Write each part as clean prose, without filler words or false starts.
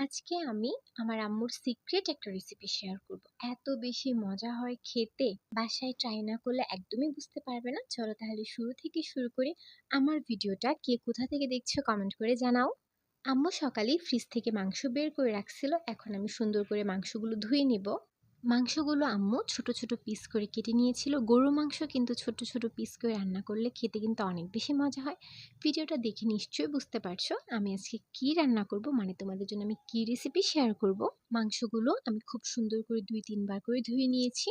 আজকে আমি আমার আম্মুর সিক্রেট একটা রেসিপি শেয়ার করব। এত বেশি মজা হয় খেতে, বাসায় ট্রাই না করলে একদমই বুঝতে পারবে না। চলো তাহলে শুরু থেকে শুরু করি। আমার ভিডিওটা কে কোথা থেকে দেখছো কমেন্ট করে জানাও। আম্মু সকালেই ফ্রিজ থেকে মাংস বের করে রাখছিল, এখন আমি সুন্দর করে মাংসগুলো ধুয়ে নিব। মাংসগুলো আম্মু ছোট ছোট পিস করে কেটে নিয়েছিল। গরু মাংস কিন্তু ছোট ছোট পিস করে রান্না করলে খেতে কিন্তু অনেক বেশি মজা হয়। ভিডিওটা দেখে নিশ্চয়ই বুঝতে পারছো আমি আজকে কি রান্না করব, মানে তোমাদের জন্য আমি কি রেসিপি শেয়ার করব। মাংসগুলো আমি খুব সুন্দর করে ২-৩ বার করে ধুয়ে নিয়েছি।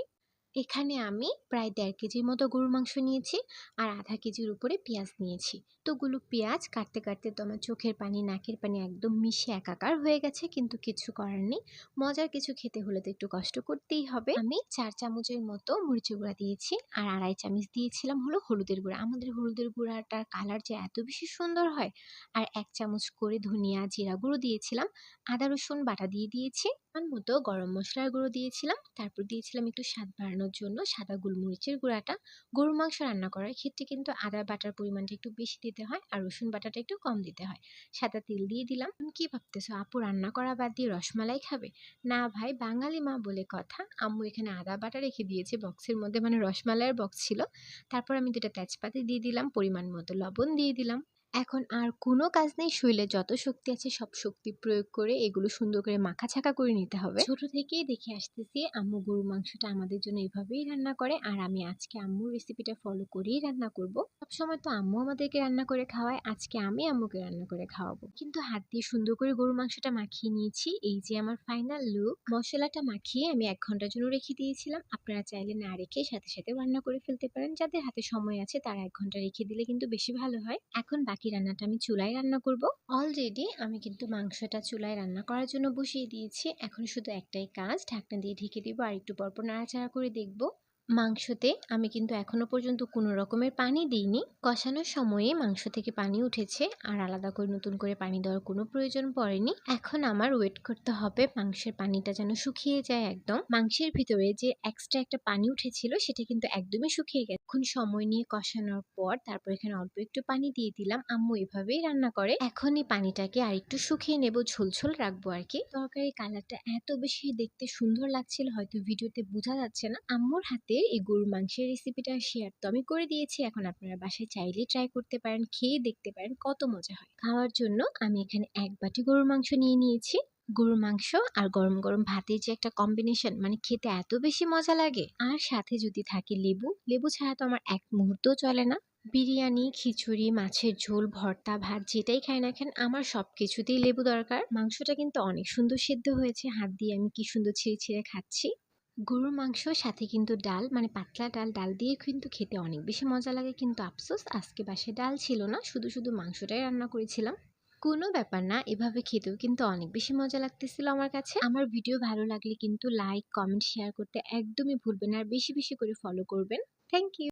এখানে আমি প্রায় ১.৫ কেজির মতো গরুর মাংস নিয়েছি আর আধা কেজির উপরে পেঁয়াজ নিয়েছি। তোগুলো পেঁয়াজ কাটতে কাটতে তো আমার চোখের পানি নাকের পানি একদম মিশে একাকার হয়ে গেছে, কিন্তু কিছু করার নেই। মজার কিছু খেতে হলে তো একটু কষ্ট করতেই হবে। আমি ৪ চামচের মতো মরিচের গুঁড়া দিয়েছি আর ২.৫ চামচ দিয়েছিলাম হলো হলুদের গুঁড়া। আমাদের হলুদের গুঁড়াটার কালার যে এত বেশি সুন্দর হয়। আর ১ চামচ করে ধনিয়া জিরা গুঁড়ো দিয়েছিলাম। আদা রসুন বাটা দিয়ে দিয়েছি। পরিমাণ মতো গরম মসলার গুঁড়ো দিয়েছিলাম। তারপর দিয়েছিলাম একটু স্বাদ বাড়ানোর জন্য সাদা গোলমরিচের গুঁড়াটা। গরুর মাংস রান্না করার ক্ষেত্রে কিন্তু আদা বাটার পরিমাণটা একটু বেশি দিতে হয় আর রসুন বাটাটা একটু কম দিতে হয়। সাদা তেল দিয়ে দিলাম। তুমি কি ভাবতেছো আপু রান্না করা বাদ দিয়ে রসমালাই খাবে? না ভাই, বাঙালি মা বলে কথা। আম্মু এখানে আদা বাটা রেখে দিয়েছে বক্সের মধ্যে, মানে রসমালাইয়ের বক্স ছিল। তারপর আমি ২টা তেজপাতা দিয়ে দিলাম, পরিমাণ মতো লবণ দিয়ে দিলাম। এখন আর কোনো কাজ নেই, শরীরে যত শক্তি আছে সব শক্তি প্রয়োগ করে এগুলো সুন্দর করে মাখাছাকা করে নিতে হবে। ছোট থেকেই দেখে আসতেছি আম্মু গরুর মাংসটা আমাদের জন্য এভাবেই রান্না করে, আর আমি আজকে আম্মুর রেসিপিটা ফলো করেই রান্না করব। সবসময় তো আম্মু আমাদেরকে রান্না করে খাওয়ায়, আজকে আমি আম্মুকে রান্না করে খাওয়াবো। কিন্তু হাত দিয়ে সুন্দর করে গরুর মাংসটা মাখিয়ে নিয়েছি। এই যে আমার ফাইনাল লুক। মশলাটা মাখিয়ে আমি ১ ঘন্টার জন্য রেখে দিয়েছিলাম। আপনারা চাইলে না রেখে সাথে সাথে রান্না করে ফেলতে পারেন। যাদের হাতে সময় আছে তারা ১ ঘন্টা রেখে দিলে কিন্তু বেশি ভালো হয়। এখন বাকি রান্নাটা আমি চুলায় রান্না করব। অলরেডি আমি কিন্তু মাংসটা চুলায় রান্না করার জন্য বসিয়ে দিয়েছি। এখন শুধু একটাই কাজ, ঢাকনা দিয়ে ঢেকে দিব আর একটু পরপর নাড়াচাড়া করে দেখব। মাংসতে আমি কিন্তু এখনো পর্যন্ত কোনো রকমের পানি দিইনি। কষানোর সময়ে মাংস থেকে পানি উঠেছে আর আলাদা করে নতুন করে পানি দেওয়ার কোনো প্রয়োজন পড়েনি। এখন আমার ওয়েট করতে হবে মাংসের পানিটা যেন শুকিয়ে যায় একদম। মাংসের ভিতরে যে এক্সট্রা একটা পানি উঠেছিল সেটা কিন্তু একদমই শুকিয়ে গেছে। এখন সময় নিয়ে কষানোর পর তারপর এখানে অল্প একটু পানি দিয়ে দিলাম। আম্মু এভাবেই রান্না করে। এখন এই পানিটাকে আর একটু শুকিয়ে নেব, ঝোল ঝোল রাখবো আর কি। তরকারির কালারটা এত বেশি দেখতে সুন্দর লাগছিল, হয়তো ভিডিওতে বোঝা যাচ্ছে না। আম্মুর হাতে এই গরুর মাংসের রেসিপিটা শেয়ার তো আমি করে দিয়েছি, এখন আপনারা বাসায় চাইলেই ট্রাই করতে পারেন, খেয়ে দেখতে পারেন কত মজা হয়। খাওয়ার জন্য আমি এখানে ১ বাটি গরুর মাংস নিয়ে নিয়েছি। গরুর মাংস আর গরম গরম ভাতের যে একটা কম্বিনেশন, মানে খেতে এত বেশি মজা লাগে। আর সাথে যদি থাকে লেবু, লেবু ছাড়া তো আমার এক মুহূর্তও চলে না। বিরিয়ানি, খিচুড়ি, মাছের ঝোল, ভর্তা, ভাত যেটাই খাই না কেন আমার সবকিছুতেই লেবু দরকার। মাংসটা কিন্তু অনেক সুন্দর সিদ্ধ হয়েছে, হাত দিয়ে আমি কি সুন্দর ছিঁড়ে ছিঁড়ে খাচ্ছি। গরুর মাংসর সাথে কিন্তু ডাল, মানে পাতলা ডাল, ডাল দিয়ে কিন্তু খেতে অনেক বেশি মজা লাগে। কিন্তু আফসোস আজকে বাসায় ডাল ছিল না, শুধু শুধু মাংসটাই রান্না করেছিলাম। কোনো ব্যাপার না, এভাবে খেতেও কিন্তু অনেক বেশি মজা লাগতেছিল আমার কাছে। আমার ভিডিও ভালো লাগলে কিন্তু লাইক, কমেন্ট, শেয়ার করতে একদমই ভুলবেন না আর বেশি বেশি করে ফলো করবেন। Thank you.